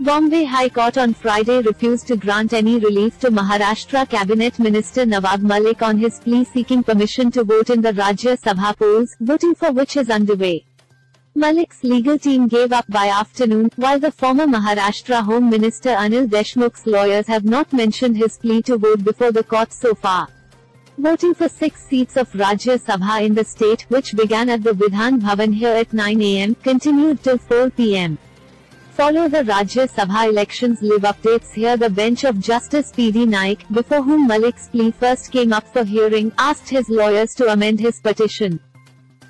Bombay High Court on Friday refused to grant any relief to Maharashtra Cabinet Minister Nawab Malik on his plea seeking permission to vote in the Rajya Sabha polls, voting for which is underway. Malik's legal team gave up by afternoon, while the former Maharashtra Home Minister Anil Deshmukh's lawyers have not mentioned his plea to vote before the court so far. Voting for 6 seats of Rajya Sabha in the state, which began at the Vidhan Bhavan here at 9 am, continued till 4 pm. Follow the Rajya Sabha elections live updates here. The bench of Justice P.D. Naik, before whom Malik's plea first came up for hearing, asked his lawyers to amend his petition.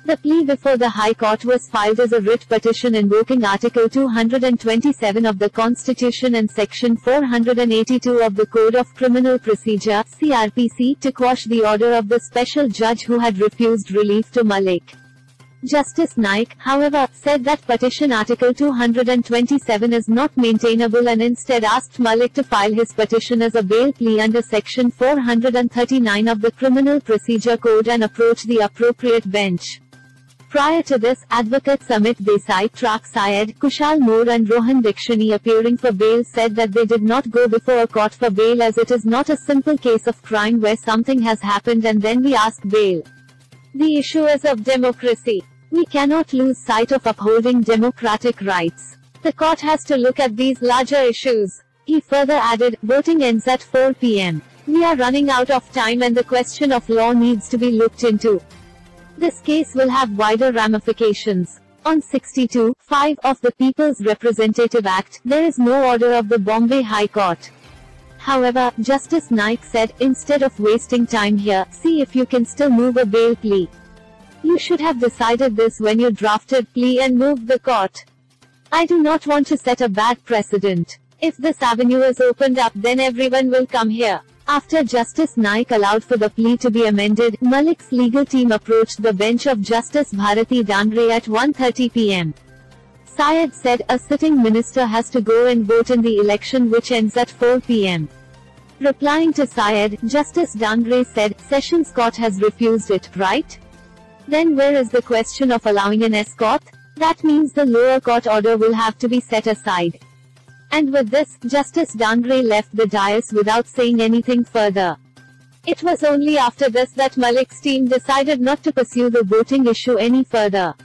The plea before the High Court was filed as a writ petition invoking Article 227 of the Constitution and Section 482 of the Code of Criminal Procedure (CRPC) to quash the order of the special judge who had refused relief to Malik. Justice Naik, however, said that petition Article 227 is not maintainable and instead asked Malik to file his petition as a bail plea under Section 439 of the Criminal Procedure Code and approach the appropriate bench. Prior to this, advocates Amit Desai, Trak Syed, Kushal Moore and Rohan Dikshani appearing for bail said that they did not go before a court for bail as it is not a simple case of crime where something has happened and then we ask bail. The issue is of democracy. We cannot lose sight of upholding democratic rights. The court has to look at these larger issues. He further added, voting ends at 4 pm. We are running out of time and the question of law needs to be looked into. This case will have wider ramifications. On 62(5) of the People's Representative Act, there is no order of the Bombay High Court. However, Justice Naik said, instead of wasting time here, see if you can still move a bail plea. You should have decided this when you drafted plea and moved the court. I do not want to set a bad precedent. If this avenue is opened up, then everyone will come here. After Justice Naik allowed for the plea to be amended, Malik's legal team approached the bench of Justice Bharati Dandre at 1:30 pm. Syed said, a sitting minister has to go and vote in the election which ends at 4 pm. Replying to Syed, Justice Dandre said, Sessions Court has refused it, right? Then where is the question of allowing an escort? That means the lower court order will have to be set aside. And with this, Justice Dandre left the dais without saying anything further. It was only after this that Malik's team decided not to pursue the voting issue any further.